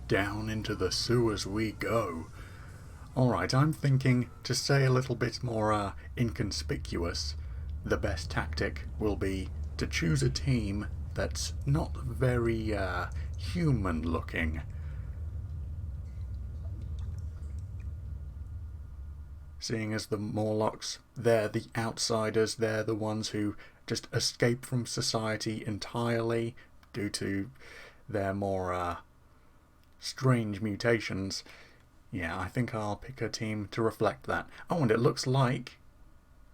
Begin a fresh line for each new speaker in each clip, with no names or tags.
Down into the sewers we go. Alright, I'm thinking to stay a little bit more inconspicuous, the best tactic will be to choose a team that's not very human looking. Seeing as the Morlocks, they're the outsiders, they're the ones who just escape from society entirely due to their more strange mutations. Yeah, I think I'll pick a team to reflect that. Oh, and it looks like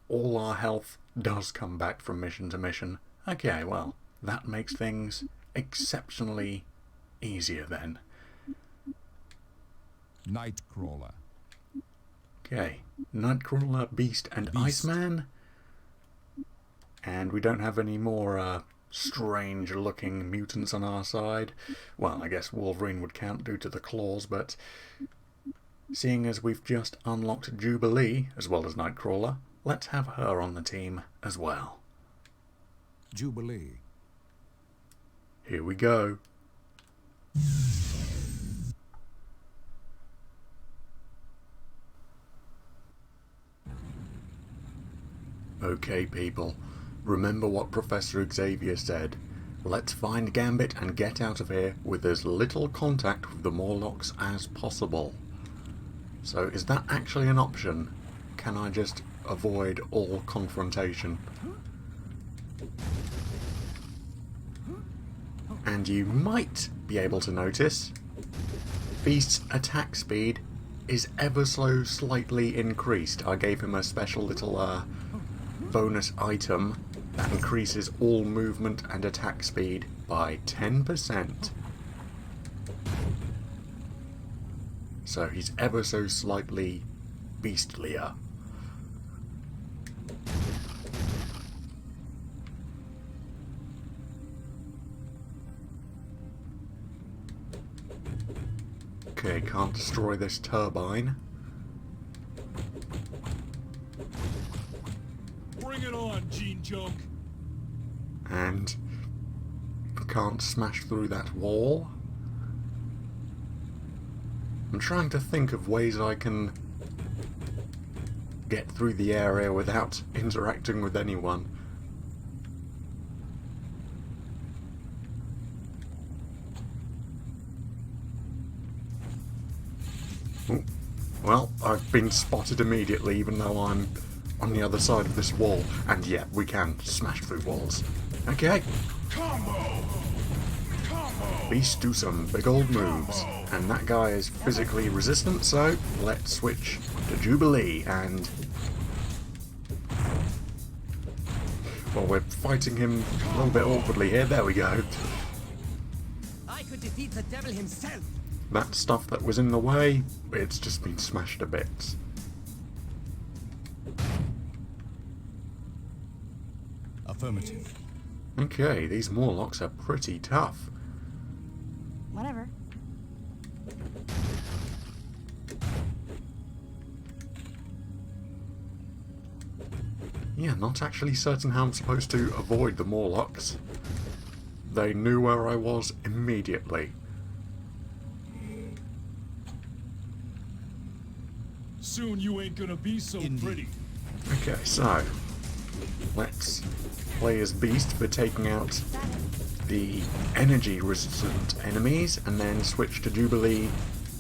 all our health does come back from mission to mission. Okay, well, that makes things exceptionally easier then.
Nightcrawler.
Okay, Nightcrawler, Beast and Iceman. And we don't have any more strange looking mutants on our side. Well, I guess Wolverine would count due to the claws, but seeing as we've just unlocked Jubilee as well as Nightcrawler, let's have her on the team as well.
Jubilee.
Here we go. Okay, people. Remember what Professor Xavier said. Let's find Gambit and get out of here with as little contact with the Morlocks as possible. So is that actually an option? Can I just avoid all confrontation? And you might be able to notice Beast's attack speed is ever so slightly increased. I gave him a special little bonus item that increases all movement and attack speed by 10%. So he's ever so slightly beastlier. Okay, can't destroy this turbine.
Bring it on, Gene Junk.
And can't smash through that wall. I'm trying to think of ways I can get through the area without interacting with anyone. Ooh. Well, I've been spotted immediately, even though I'm on the other side of this wall. And yeah, we can smash through walls. Okay.
Combo.
Beast do some big old moves. And that guy is physically resistant, so let's switch to Jubilee and... well, we're fighting him a little bit awkwardly here. There we go.
I could defeat the devil himself.
That stuff that was in the way, it's just been smashed to bits.
Affirmative.
Okay, these Morlocks are pretty tough.
Whatever.
Yeah, not actually certain how I'm supposed to avoid the Morlocks. They knew where I was immediately.
Soon you ain't gonna be so pretty.
Okay, so let's play as Beast for taking out the energy resistant enemies, and then switch to Jubilee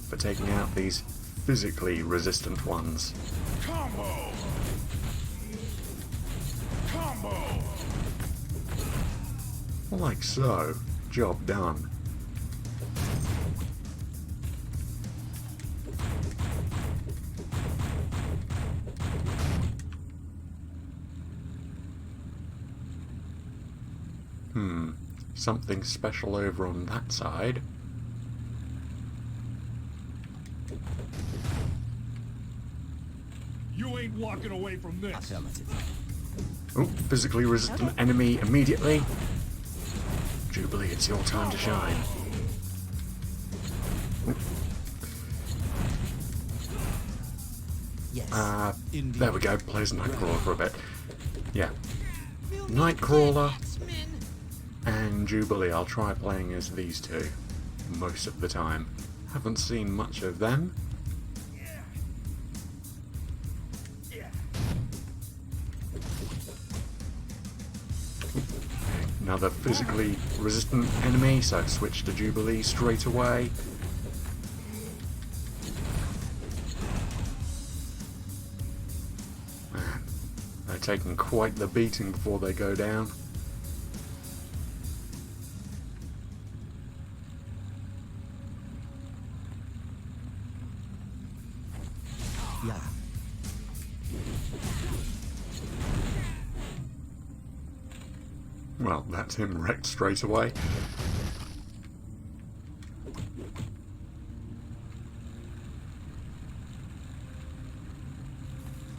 for taking out these physically resistant ones.
Combo.
Like so. Job done. Something special over on that side.
You ain't walking away from this.
Affirmative.
Oh, physically resistant enemy immediately. Jubilee, it's your time to shine.
Yes.
There we go, plays Nightcrawler for a bit. Yeah. Nightcrawler and Jubilee. I'll try playing as these two most of the time. Haven't seen much of them. Another physically resistant enemy, so switch to Jubilee straight away. Man, they're taking quite the beating before they go down.
Yeah.
Well, that's him wrecked straight away.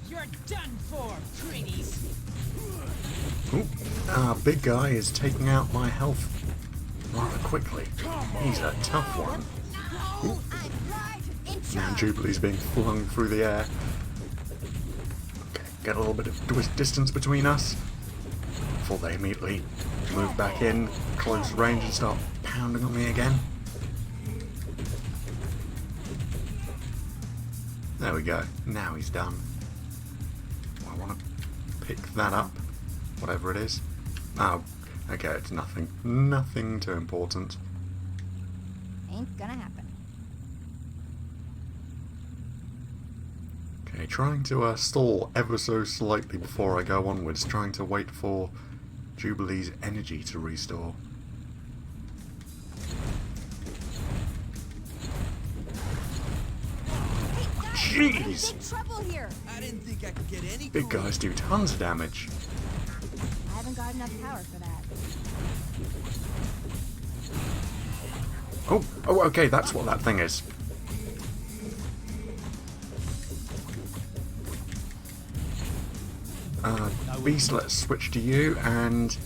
You're done for, pretties.
Ooh, big guy is taking out my health rather quickly. He's a tough one.
No, I'm right in
Now
charge.
Jubilee's being flung through the air. Okay, get a little bit of distance between us before they immediately move back in, close range, and start pounding on me again. There we go. Now he's done. I want to pick that up, whatever it is. Oh, okay, it's nothing. Nothing too important.
Ain't gonna happen.
Okay, trying to stall ever so slightly before I go onwards, trying to wait for Jubilee's energy to restore. Jeez!
Big trouble here.
I didn't think I could get any
Big guys do tons of damage.
I haven't got enough power for that.
Oh, okay, that's what that thing is. Beast, let's switch to you, and...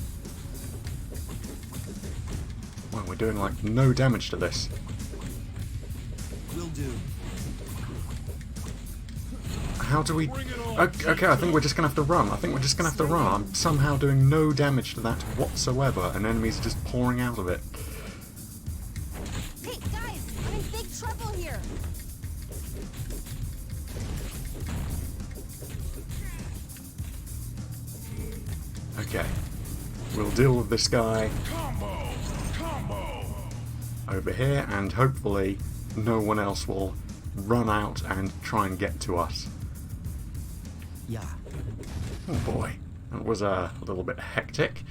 well, we're doing, like, no damage to this.
Will do.
How do we...
Bring it on,
Okay, I think we're just gonna have to run. I think we're just gonna have to run. I'm somehow doing no damage to that whatsoever, and enemies are just pouring out of it.
Hey, guys, I'm in big trouble here.
Okay. We'll deal with this guy
Combo! Combo!
over here, and hopefully no one else will run out and try and get to us.
Yeah.
Oh boy, that was a little bit hectic.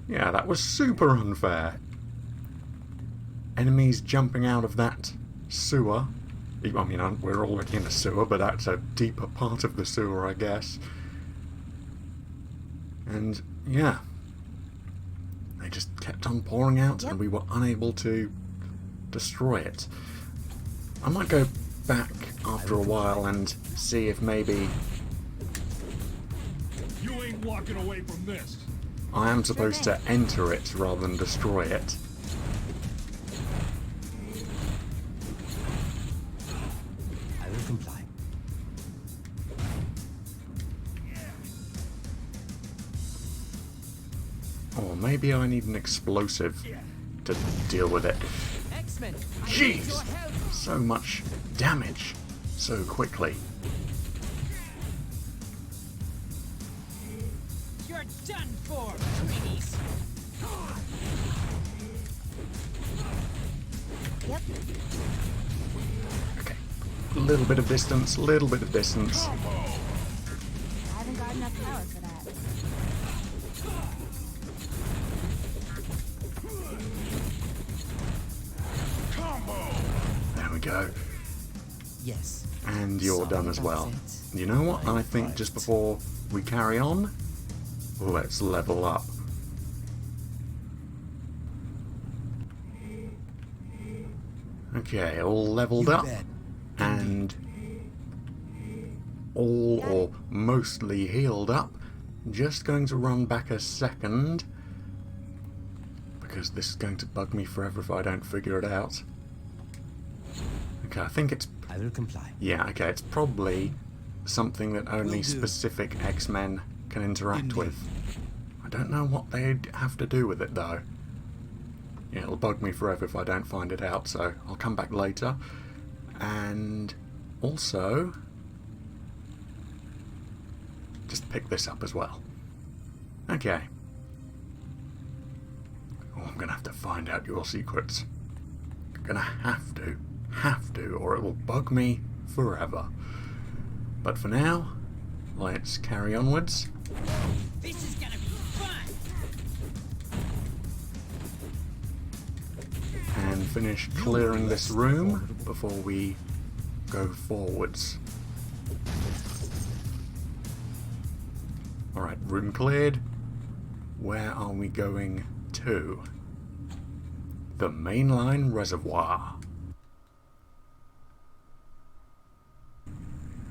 Yeah, that was super unfair. Enemies jumping out of that sewer. I mean, we're already in a sewer, but that's a deeper part of the sewer, I guess. And, yeah. They just kept on pouring out, and we were unable to destroy it. I might go back after a while and see if maybe
You ain't walking away from this.
I am supposed to enter it rather than destroy it.
I will comply.
Or maybe I need an explosive to deal with it.
X-Men, I need
Jeez!
your help.
So much damage so quickly.
You're done for, pretties.
Yep.
Okay. A little bit of distance, little bit of distance.
Combo!
I haven't got enough power for that.
Combo!
There we go.
Yes.
And you're
Sorry
done as
about
well.
that.
You know what? I think
Right.
just before we carry on, let's level up. Okay, all leveled
You
up.
bet.
And all or mostly healed up. Just going to run back a second, because this is going to bug me forever if I don't figure it out. Okay, I think it's...
I will comply.
yeah, okay, it's probably something that only
Will do.
specific X-Men can interact
Indeed.
with. I don't know what they'd have to do with it, though. It'll bug me forever if I don't find it out, so I'll come back later. And also, just pick this up as well. Okay. Oh, I'm gonna have to find out your secrets. I'm gonna have to, or it will bug me forever. But for now, let's carry onwards.
This is gonna be fun!
And finish clearing this room before we go forwards. Alright, room cleared. Where are we going to? The mainline reservoir.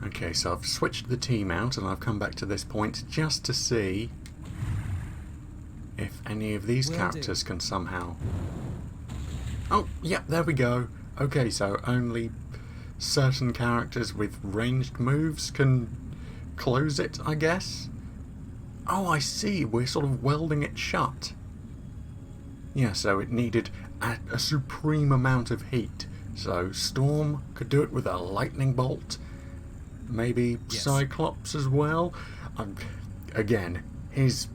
Okay, so I've switched the team out and I've come back to this point just to see if any of these characters can somehow... Oh, yeah, there we go. Okay, so only certain characters with ranged moves can close it, I guess? Oh, I see. We're sort of welding it shut. Yeah, so it needed a supreme amount of heat. So Storm could do it with a lightning bolt. Maybe
Yes.
Cyclops as well. Again, his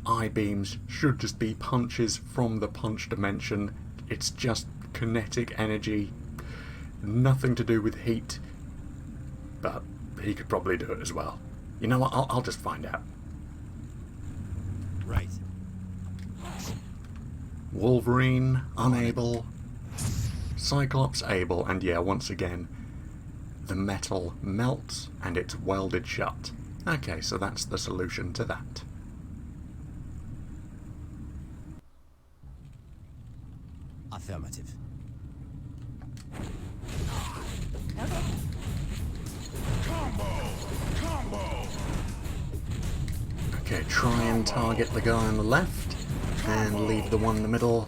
eye beams should just be punches from the punch dimension. It's just kinetic energy. Nothing to do with heat. But he could probably do it as well. You know what? I'll just find out.
Right.
Wolverine, unable. Cyclops, able. And yeah, once again, the metal melts and it's welded shut. Okay, so that's the solution to that.
Affirmative.
Okay.
Combo!
Okay, try and target the guy on the left and leave the one in the middle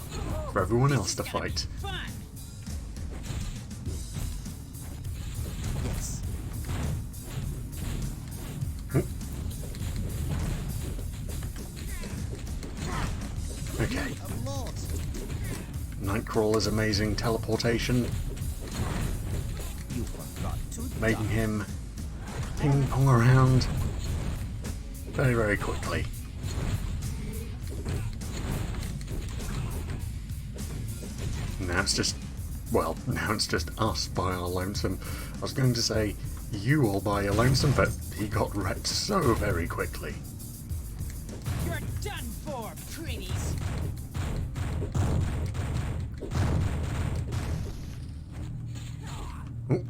for everyone else to fight.
Fun! Yes.
Okay. Nightcrawler's amazing teleportation,
You forgot to
making him ping pong around very, very quickly. Now it's just, well, now it's just us by our lonesome. I was going to say you all by your lonesome, but he got wrecked so very quickly.
You're done for, pretties!
Ooh.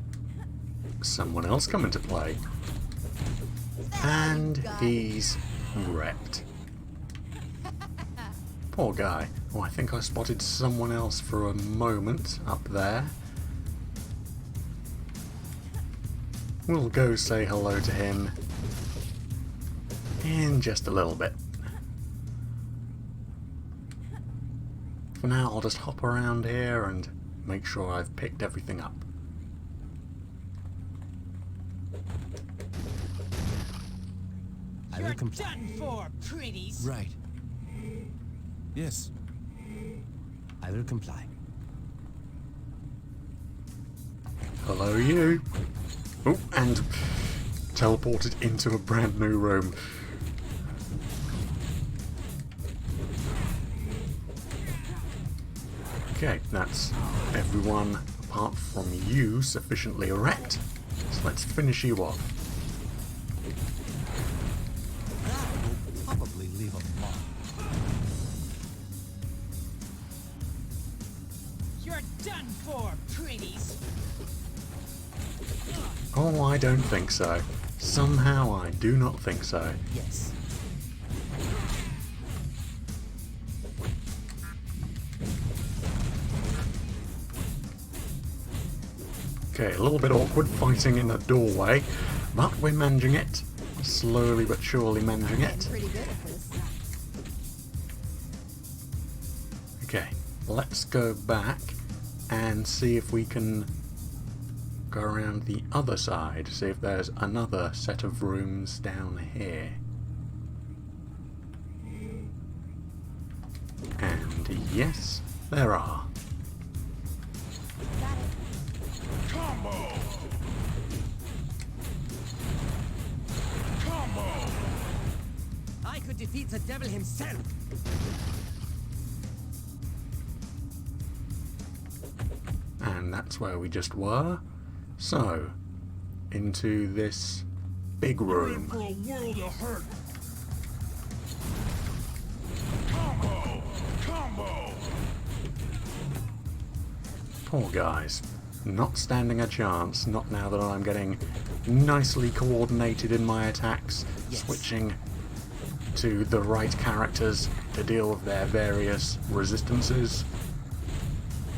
Someone else come into play. And he's wrecked. Poor guy. Oh, I think I spotted someone else for a moment up there. We'll go say hello to him in just a little bit. For now, I'll just hop around here and make sure I've picked everything up.
I will comply. You're done for, pretties!
Right. Yes.
I will comply.
Hello, you. Oh, and teleported into a brand new room. Okay, that's everyone apart from you sufficiently erect. So let's finish you off.
That will probably leave a mark.
You're done for, pretties!
Oh, I don't think so. Somehow I do not think so.
Yes.
Okay, a little bit awkward fighting in a doorway, but we're managing it. Slowly but surely managing it.
Pretty good at this.
Okay, let's go back and see if we can go around the other side, see if there's another set of rooms down here. And yes, there are.
Got it.
Combo! Combo!
I could defeat the devil himself.
And that's where we just were. So, into this big
You're in
room.
for a world of hurt. Combo! Combo!
Poor guys. Not standing a chance, not now that I'm getting nicely coordinated in my attacks, switching to the right characters to deal with their various resistances.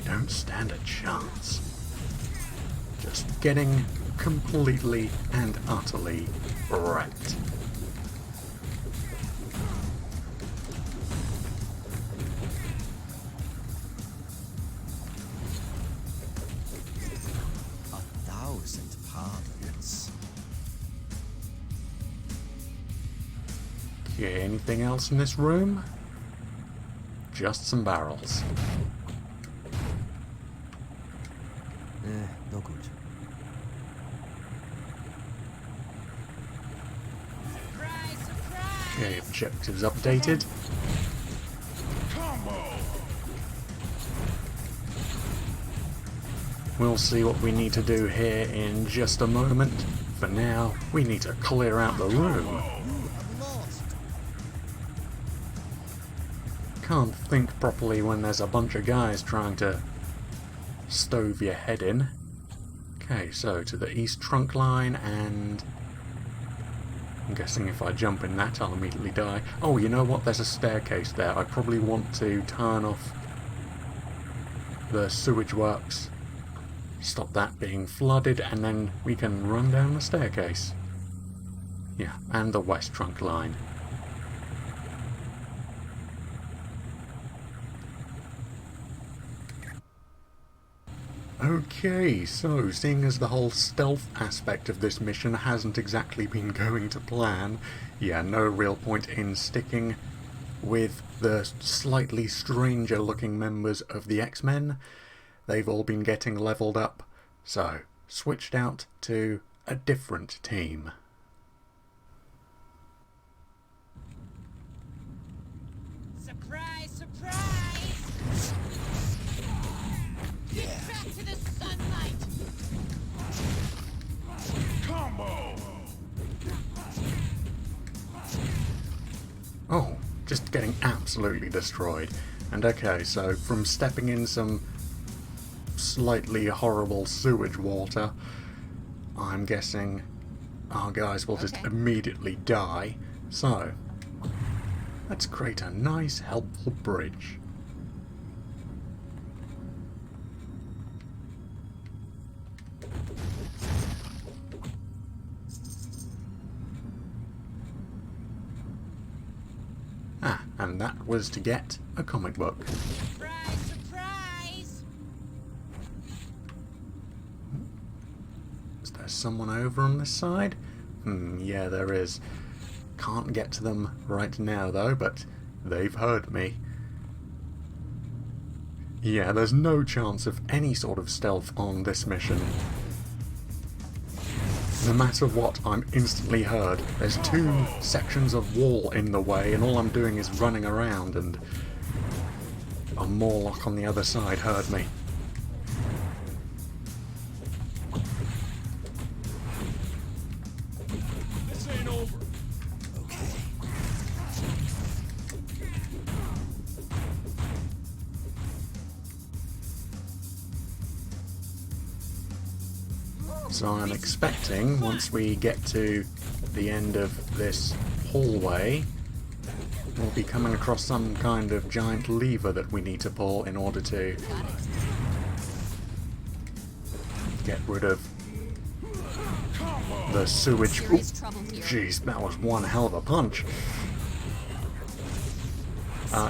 Don't stand a chance. Just getting completely and utterly wrecked.
A thousand pardons.
Okay, anything else in this room? Just some barrels.
No good.
Surprise, surprise!
Okay, objectives updated.
Combo!
We'll see what we need to do here in just a moment. For now, we need to clear out the room.
I'm lost.
Can't think properly when there's a bunch of guys trying to stove your head in. Okay, so to the east trunk line, and I'm guessing if I jump in that I'll immediately die. Oh, you know what? There's a staircase there. I probably want to turn off the sewage works, stop that being flooded, and then we can run down the staircase. Yeah, and the west trunk line. Okay, so seeing as the whole stealth aspect of this mission hasn't exactly been going to plan, yeah, no real point in sticking with the slightly stranger looking members of the X-Men. They've all been getting leveled up, so switched out to a different team.
Surprise, surprise! Get back to the sunlight!
Combo!
Oh, just getting absolutely destroyed. And okay, so from stepping in some slightly horrible sewage water, I'm guessing our guys will just immediately die. So, let's create a nice, helpful bridge. Ah, and that was to get a comic book.
Surprise, surprise!
Is there someone over on this side? Yeah, there is. Can't get to them right now, though, but they've heard me. Yeah, there's no chance of any sort of stealth on this mission. No matter what, I'm instantly heard. There's 2 sections of wall in the way, and all I'm doing is running around, and a Morlock on the other side heard me.
This ain't over.
Okay.
So I'm expecting, once we get to the end of this hallway, we'll be coming across some kind of giant lever that we need to pull in order to get rid of the sewage.
Serious trouble here.
Jeez, that was one hell of a punch.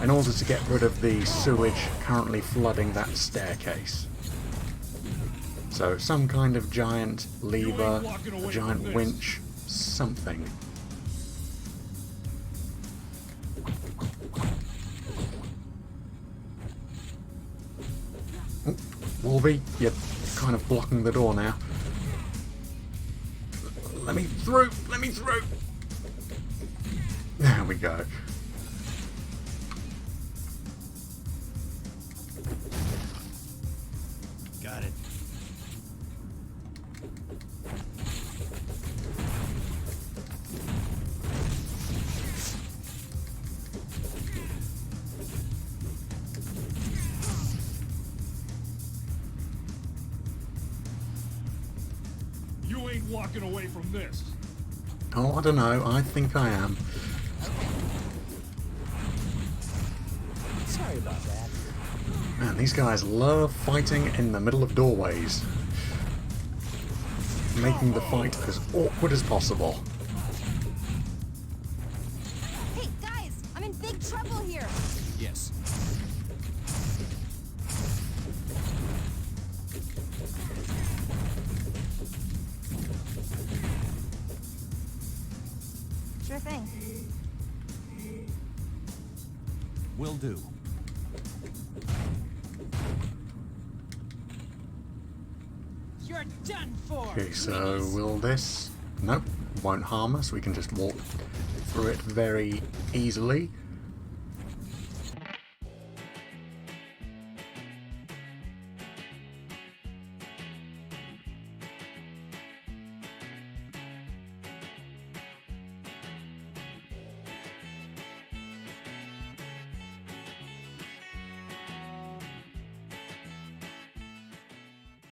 In order to get rid of the sewage currently flooding that staircase. So some kind of giant lever, a giant winch, something. Sylvie, you're kind of blocking the door now. Let me through! Let me through! There we go.
Got it.
You ain't walking away from this.
Oh, I don't know. I think I am.
Sorry about that.
Man, these guys love fighting in the middle of doorways. Making the fight as awkward as possible.
Hey, guys! I'm in big trouble here!
Yes.
Sure thing.
Will do.
You're done for.
Okay, so will this... Nope, won't harm us. We can just walk through it very easily.